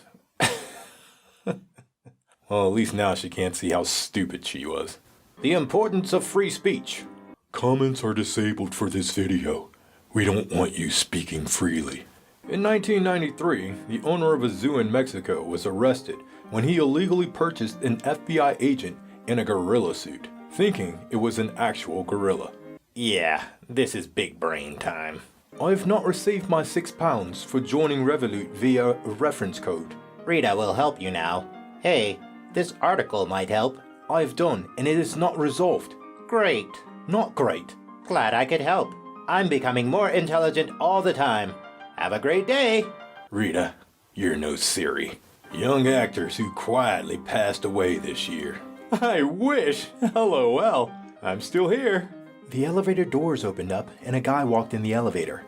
Well, at least now she can't see how stupid she was. The importance of free speech. Comments are disabled for this video. We don't want you speaking freely. In 1993, the owner of a zoo in Mexico was arrested when he illegally purchased an FBI agent in a gorilla suit, thinking it was an actual gorilla. Yeah, this is big brain time. I've not received my £6 for joining Revolut via a reference code. Rita will help you now. Hey, this article might help. I've done, and it is not resolved. Great. Not great. Glad I could help. I'm becoming more intelligent all the time. Have a great day. Rita, you're no Siri. Young actors who quietly passed away this year. I wish. LOL. I'm still here. The elevator doors opened up and a guy walked in the elevator.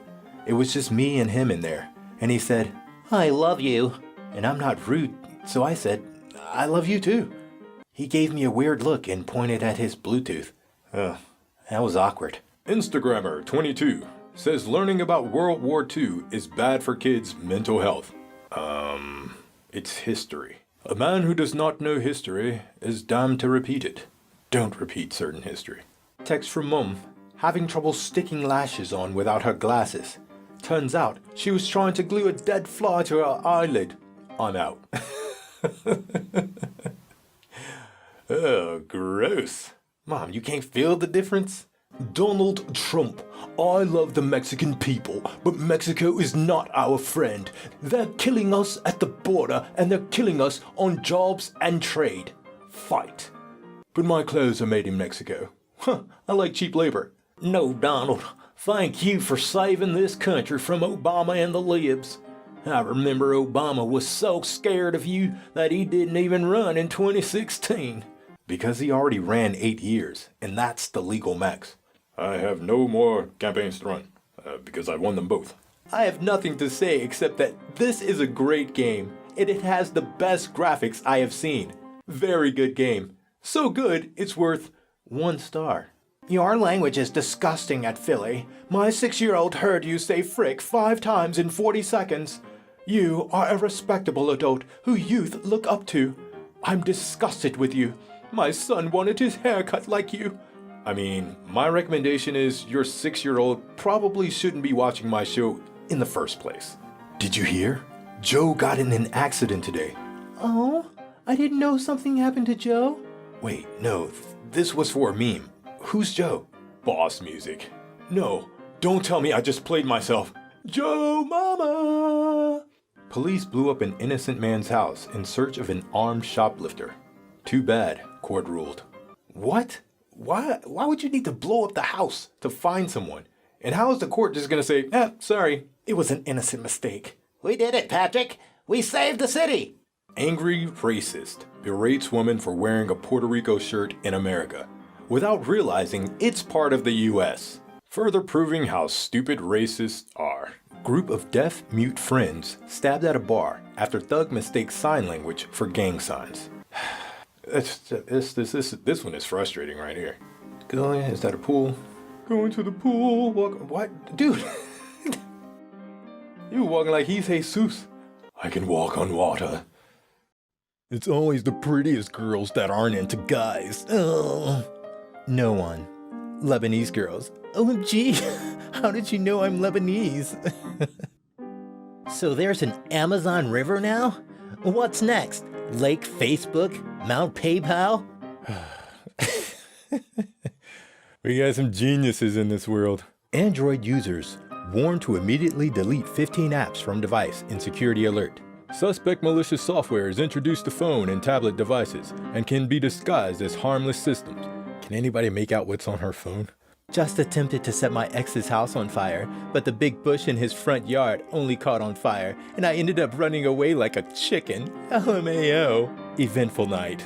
It was just me and him in there. And he said, I love you. And I'm not rude, so I said, I love you too. He gave me a weird look and pointed at his Bluetooth. Ugh, that was awkward. Instagrammer 22 says learning about World War II is bad for kids' mental health. It's history. A man who does not know history is damned to repeat it. Don't repeat certain history. Text from Mum, having trouble sticking lashes on without her glasses. Turns out she was trying to glue a dead fly to her eyelid. I'm out. Oh, gross. Mom, you can't feel the difference? Donald Trump. I love the Mexican people, but Mexico is not our friend. They're killing us at the border and they're killing us on jobs and trade. Fight. But my clothes are made in Mexico. Huh, I like cheap labor. No, Donald. Thank you for saving this country from Obama and the libs. I remember Obama was so scared of you that he didn't even run in 2016. Because he already ran 8 years, and that's the legal max. I have no more campaigns to run, because I won them both. I have nothing to say except that this is a great game, and it has the best graphics I have seen. Very good game. So good, it's worth 1 star. Your language is disgusting at Philly. My 6-year-old heard you say frick 5 times in 40 seconds. You are a respectable adult who youth look up to. I'm disgusted with you. My son wanted his hair cut like you. I mean, my recommendation is your 6-year-old probably shouldn't be watching my show in the first place. Did you hear? Joe got in an accident today. Oh, I didn't know something happened to Joe. Wait, no, this was for a meme. Who's Joe? Boss music. No, don't tell me I just played myself. Joe Mama! Police blew up an innocent man's house in search of an armed shoplifter. Too bad, court ruled. What? Why would you need to blow up the house to find someone? And how is the court just gonna say, sorry, it was an innocent mistake? We did it, Patrick. We saved the city. Angry racist berates woman for wearing a Puerto Rico shirt in America, without realizing it's part of the US. Further proving how stupid racists are. Group of deaf-mute friends stabbed at a bar after thug mistakes sign language for gang signs. This one is frustrating right here. Is that a pool? Going to the pool, what? Dude! You walking like he's Jesus. I can walk on water. It's always the prettiest girls that aren't into guys. Oh, no one. Lebanese girls. OMG, how did you know I'm Lebanese? So there's an Amazon River now? What's next? Lake Facebook? Mount PayPal? We got some geniuses in this world. Android users warned to immediately delete 15 apps from device in security alert. Suspect malicious software is introduced to phone and tablet devices and can be disguised as harmless systems. Can anybody make out what's on her phone? Just attempted to set my ex's house on fire, but the big bush in his front yard only caught on fire, and I ended up running away like a chicken. LMAO. Eventful night.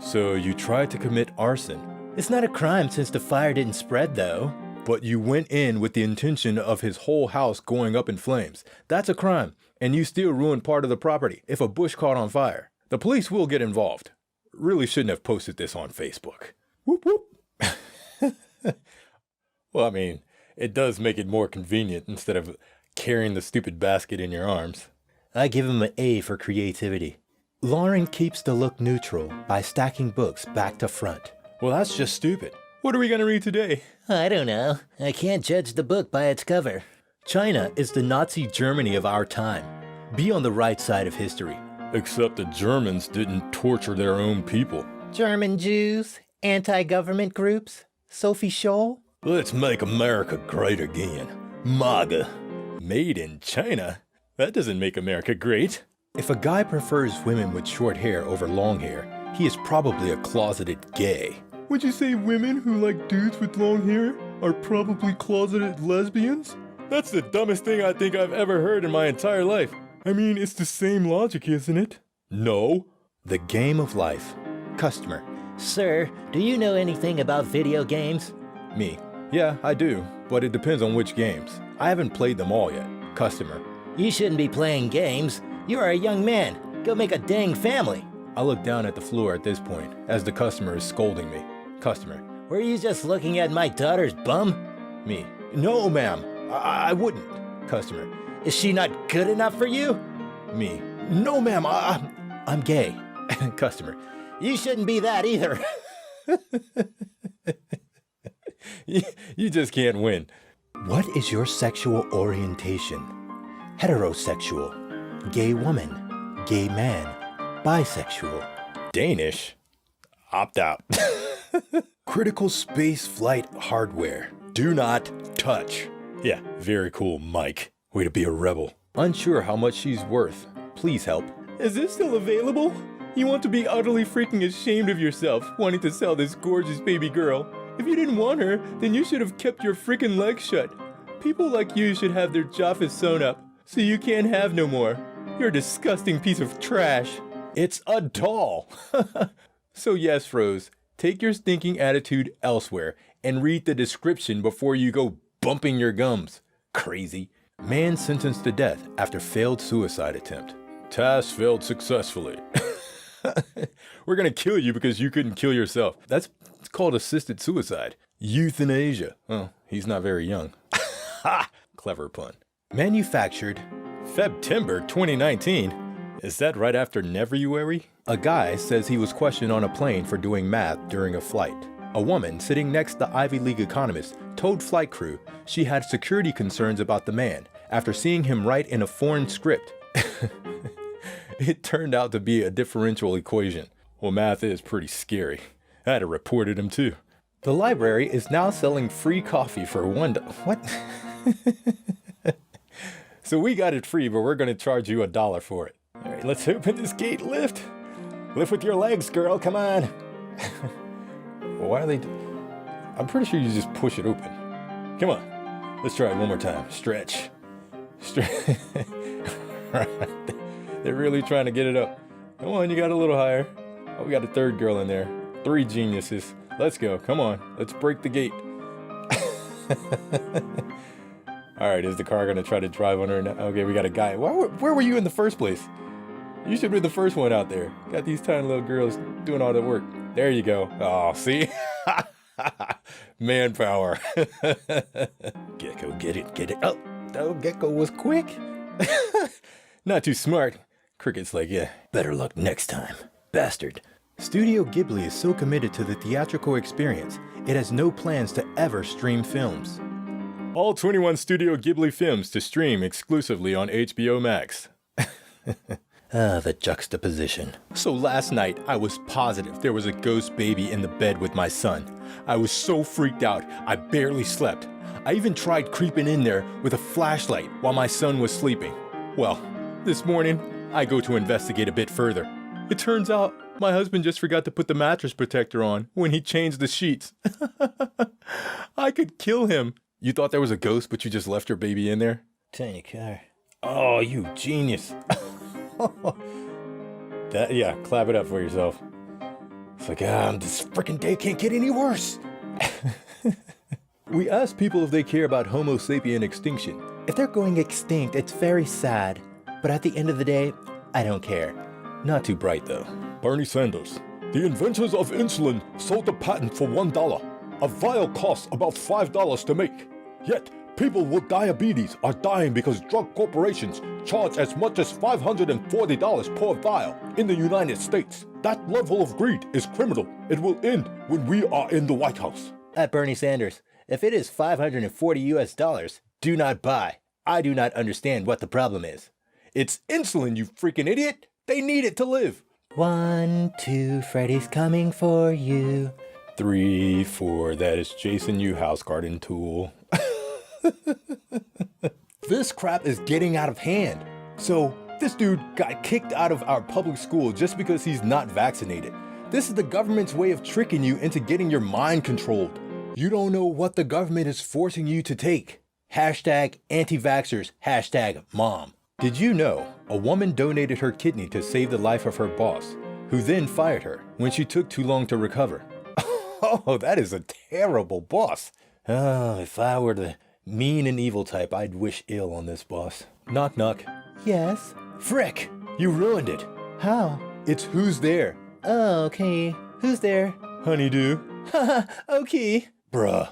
So you tried to commit arson. It's not a crime since the fire didn't spread, though. But you went in with the intention of his whole house going up in flames. That's a crime, and you still ruined part of the property if a bush caught on fire. The police will get involved. Really shouldn't have posted this on Facebook. Whoop whoop. Well, I mean, it does make it more convenient instead of carrying the stupid basket in your arms. I give him an A for creativity. Lauren keeps the look neutral by stacking books back to front. Well, that's just stupid. What are we going to read today? I don't know. I can't judge the book by its cover. China is the Nazi Germany of our time. Be on the right side of history. Except the Germans didn't torture their own people. German Jews, anti-government groups, Sophie Scholl. Let's make America great again. MAGA. Made in China? That doesn't make America great. If a guy prefers women with short hair over long hair, he is probably a closeted gay. Would you say women who like dudes with long hair are probably closeted lesbians? That's the dumbest thing I think I've ever heard in my entire life. I mean, it's the same logic, isn't it? No. The game of life. Customer. Sir, do you know anything about video games? Me. Yeah, I do, but it depends on which games. I haven't played them all yet. Customer. You shouldn't be playing games. You are a young man. Go make a dang family. I look down at the floor at this point, as the customer is scolding me. Customer. Were you just looking at my daughter's bum? Me. No, ma'am. I wouldn't. Customer. Is she not good enough for you? Me. No, ma'am. I'm gay. Customer. You shouldn't be that either. You just can't win. What is your sexual orientation? Heterosexual. Gay woman. Gay man. Bisexual. Danish? Opt out. Critical space flight hardware. Do not touch. Yeah, very cool, Mike. Way to be a rebel. Unsure how much she's worth. Please help. Is this still available? You want to be utterly freaking ashamed of yourself, wanting to sell this gorgeous baby girl. If you didn't want her, then you should have kept your freaking legs shut. People like you should have their jaffas sewn up, so you can't have no more. You're a disgusting piece of trash. It's a doll. So yes, Rose, take your stinking attitude elsewhere and read the description before you go bumping your gums. Crazy. Man sentenced to death after failed suicide attempt. Task failed successfully. We're gonna kill you because you couldn't kill yourself. It's called assisted suicide. Euthanasia. Oh, he's not very young. Ha! Clever pun. Manufactured September 2019. Is that right after Neveruary? A guy says he was questioned on a plane for doing math during a flight. A woman sitting next to the Ivy League economist told flight crew she had security concerns about the man after seeing him write in a foreign script. It turned out to be a differential equation. Well, math is pretty scary. I'd have reported him too. The library is now selling free coffee for $1. What? So we got it free, but we're gonna charge you $1 for it. All right, let's open this gate. Lift. Lift with your legs, girl. Come on. Why are they? I'm pretty sure you just push it open. Come on. Let's try it one more time. Stretch. Stretch. They're really trying to get it up. Come on, you got a little higher. Oh, we got a third girl in there. 3 geniuses. Let's go. Come on. Let's break the gate. All right, is the car gonna try to drive on her now? Okay, we got a guy. Where were you in the first place? You should be the first one out there. Got these tiny little girls doing all the work. There you go. Oh, see? Manpower. Gecko, get it. Oh, Gecko was quick. Not too smart. Cricket's like, yeah, better luck next time. Bastard. Studio Ghibli is so committed to the theatrical experience, it has no plans to ever stream films. All 21 Studio Ghibli films to stream exclusively on HBO Max. The juxtaposition. So last night, I was positive there was a ghost baby in the bed with my son. I was so freaked out, I barely slept. I even tried creeping in there with a flashlight while my son was sleeping. Well, this morning, I go to investigate a bit further. It turns out my husband just forgot to put the mattress protector on when he changed the sheets. I could kill him. You thought there was a ghost, but you just left your baby in there? Tiny car. Oh, you genius. Yeah, clap it up for yourself. It's like, this freaking day can't get any worse. We asked people if they care about Homo sapien extinction. If they're going extinct, it's very sad. But at the end of the day, I don't care. Not too bright, though. Bernie Sanders. The inventors of insulin sold the patent for $1. A vial costs about $5 to make. Yet, people with diabetes are dying because drug corporations charge as much as $540 per vial in the United States. That level of greed is criminal. It will end when we are in the White House. At Bernie Sanders, if it is $540, do not buy. I do not understand what the problem is. It's insulin, you freaking idiot! They need it to live! 1, 2, Freddy's coming for you. 3, 4, that is Jason, you house garden tool. This crap is getting out of hand. So, this dude got kicked out of our public school just because he's not vaccinated. This is the government's way of tricking you into getting your mind controlled. You don't know what the government is forcing you to take. Hashtag anti-vaxxers, hashtag mom. Did you know a woman donated her kidney to save the life of her boss, who then fired her when she took too long to recover? Oh, that is a terrible boss. Oh, if I were the mean and evil type, I'd wish ill on this boss. Knock, knock. Yes? Frick, you ruined it. How? It's who's there. Oh, okay. Who's there? Honeydew. Haha, okay. Bruh,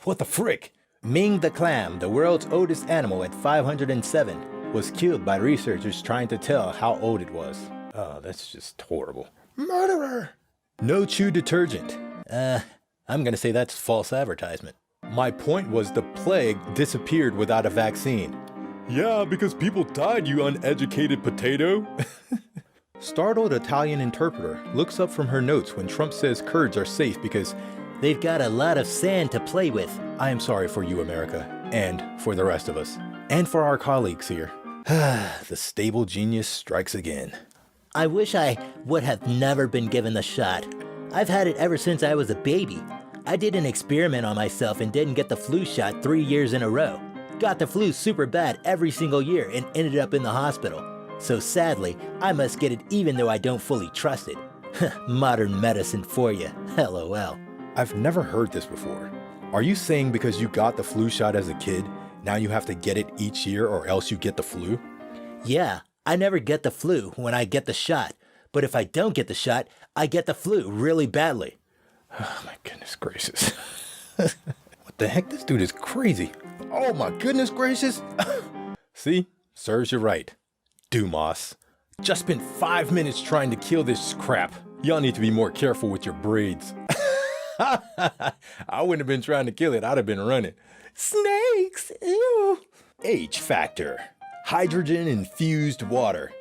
what the frick? Ming the clam, the world's oldest animal at 507, was killed by researchers trying to tell how old it was. Oh, that's just horrible. Murderer! No chew detergent. I'm gonna say that's false advertisement. My point was the plague disappeared without a vaccine. Yeah, because people died, you uneducated potato. Startled Italian interpreter looks up from her notes when Trump says Kurds are safe because they've got a lot of sand to play with. I am sorry for you, America, and for the rest of us, and for our colleagues here. The stable genius strikes again. I wish I would have never been given the shot. I've had it ever since I was a baby. I did an experiment on myself and didn't get the flu shot 3 years in a row. Got the flu super bad every single year and ended up in the hospital. So sadly, I must get it even though I don't fully trust it. Modern medicine for you, LOL. I've never heard this before. Are you saying because you got the flu shot as a kid, now you have to get it each year or else you get the flu? Yeah, I never get the flu when I get the shot. But if I don't get the shot, I get the flu really badly. Oh my goodness gracious. What the heck? This dude is crazy. Oh my goodness gracious. See? Serves you right. Dumas. Just spent 5 minutes trying to kill this crap. Y'all need to be more careful with your braids. I wouldn't have been trying to kill it. I'd have been running. Snakes! Ew! H factor. Hydrogen infused water.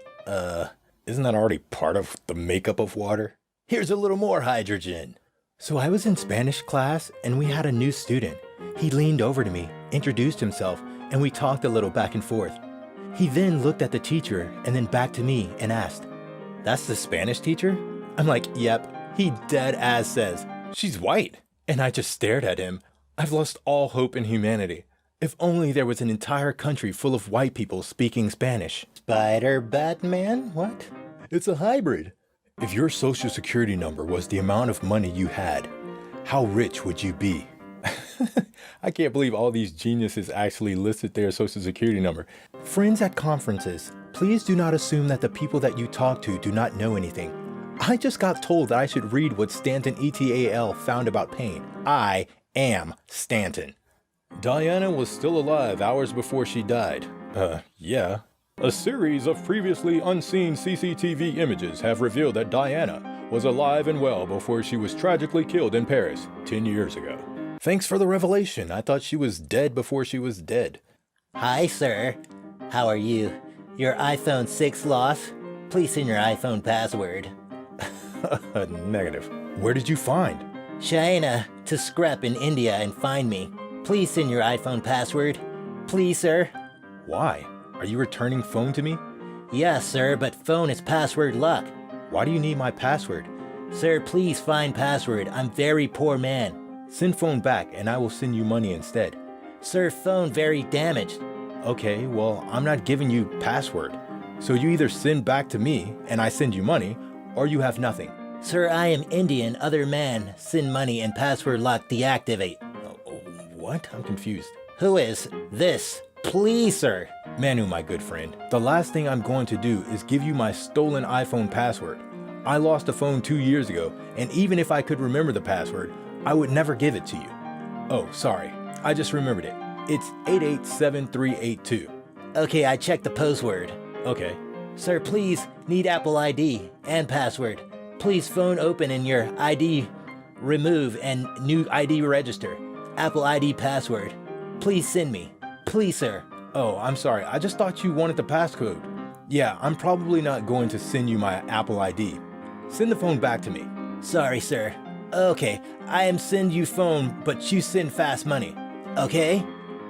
Isn't that already part of the makeup of water? Here's a little more hydrogen. So I was in Spanish class and we had a new student. He leaned over to me, introduced himself, and we talked a little back and forth. He then looked at the teacher and then back to me and asked, "That's the Spanish teacher?" I'm like, "Yep." He dead ass says, "She's white." And I just stared at him. I've lost all hope in humanity. If only there was an entire country full of white people speaking Spanish. Spider Batman? What? It's a hybrid. If your social security number was the amount of money you had, how rich would you be? I can't believe all these geniuses actually listed their social security number. Friends at conferences, please do not assume that the people that you talk to do not know anything. I just got told that I should read what Stanton ETAL found about pain. I am Stanton. Diana was still alive hours before she died. Yeah. A series of previously unseen CCTV images have revealed that Diana was alive and well before she was tragically killed in Paris 10 years ago. Thanks for the revelation. I thought she was dead before she was dead. Hi, sir. How are you? Your iPhone 6 lost? Please send your iPhone password. Negative. Where did you find? China to scrap in India and find me. Please send your iPhone password. Please, sir. Why? Are you returning phone to me? Yes, sir, but phone is password lock. Why do you need my password? Sir, please find password. I'm very poor man. Send phone back and I will send you money instead. Sir, phone very damaged. Okay, well, I'm not giving you password. So you either send back to me and I send you money, or you have nothing. Sir, I am Indian, other man. Send money and password lock deactivate. What? I'm confused. Who is this? Please, sir. Manu, my good friend, the last thing I'm going to do is give you my stolen iPhone password. I lost a phone 2 years ago, and even if I could remember the password, I would never give it to you. Oh, sorry. I just remembered it. It's 887382. Okay, I checked the password. Okay. Sir, please need Apple ID and password. Please phone open in your ID remove and new ID register. Apple ID password. Please send me. Please, sir. Oh, I'm sorry. I just thought you wanted the passcode. Yeah, I'm probably not going to send you my Apple ID. Send the phone back to me. Sorry, sir. Okay, I am send you phone, but you send fast money. Okay?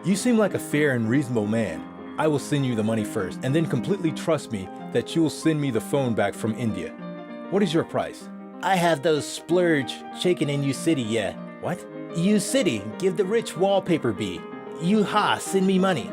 You seem like a fair and reasonable man. I will send you the money first, and then completely trust me that you will send me the phone back from India. What is your price? I have those splurge shaking in you city, yeah. What? You city, give the rich wallpaper be. You ha, send me money.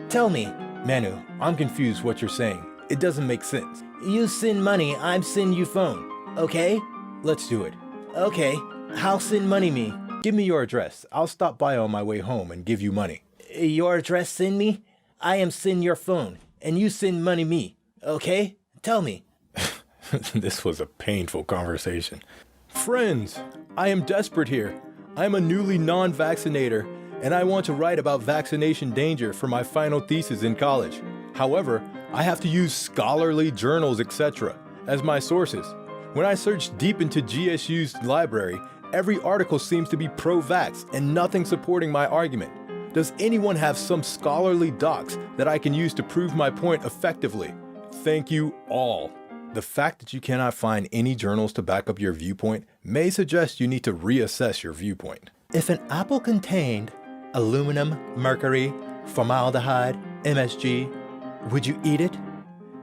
Tell me. Manu, I'm confused what you're saying. It doesn't make sense. You send money, I'm send you phone. Okay? Let's do it. Okay, how send money me? Give me your address. I'll stop by on my way home and give you money. Your address send me? I am send your phone, and you send money me. Okay? Tell me. This was a painful conversation. Friends, I am desperate here. I am a newly non-vaccinator, and I want to write about vaccination danger for my final thesis in college. However, I have to use scholarly journals, etc., as my sources. When I search deep into GSU's library, every article seems to be pro-vax and nothing supporting my argument. Does anyone have some scholarly docs that I can use to prove my point effectively? Thank you all. The fact that you cannot find any journals to back up your viewpoint may suggest you need to reassess your viewpoint. If an apple contained aluminum, mercury, formaldehyde, MSG, would you eat it?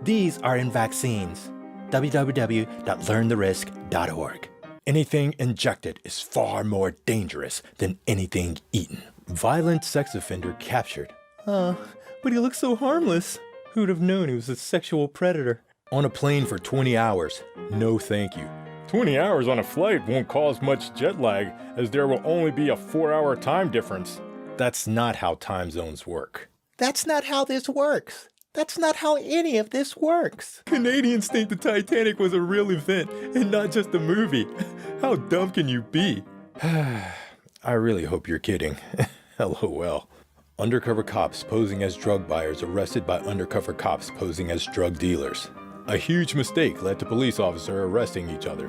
These are in vaccines. www.learntherisk.org. Anything injected is far more dangerous than anything eaten. Violent sex offender captured. But he looks so harmless. Who'd have known he was a sexual predator? On a plane for 20 hours. No thank you. 20 hours on a flight won't cause much jet lag, as there will only be a 4-hour time difference. That's not how time zones work. That's not how this works. That's not how any of this works. Canadians think the Titanic was a real event and not just a movie. How dumb can you be? I really hope you're kidding. LOL. Undercover cops posing as drug buyers arrested by undercover cops posing as drug dealers. A huge mistake led to police officer arresting each other.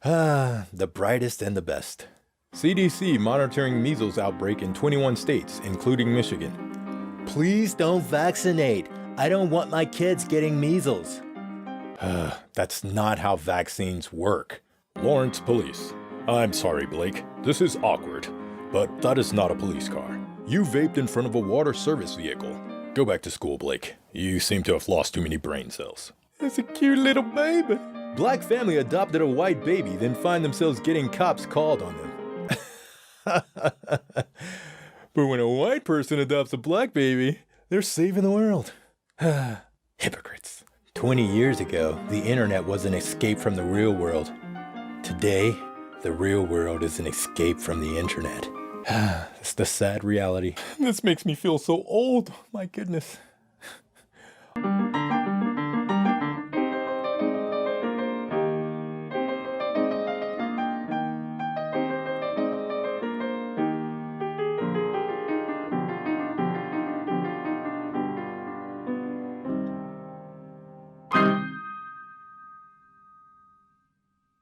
The brightest and the best. CDC monitoring measles outbreak in 21 states, including Michigan. Please don't vaccinate. I don't want my kids getting measles. That's not how vaccines work. Lawrence Police. I'm sorry, Blake. This is awkward, but that is not a police car. You vaped in front of a water service vehicle. Go back to school, Blake. You seem to have lost too many brain cells. It's a cute little baby. Black family adopted a white baby, then find themselves getting cops called on them. But when a white person adopts a black baby, they're saving the world. Hypocrites. 20 years ago, the internet was an escape from the real world. Today, the real world is an escape from the internet. It's the sad reality. This makes me feel so old. My goodness.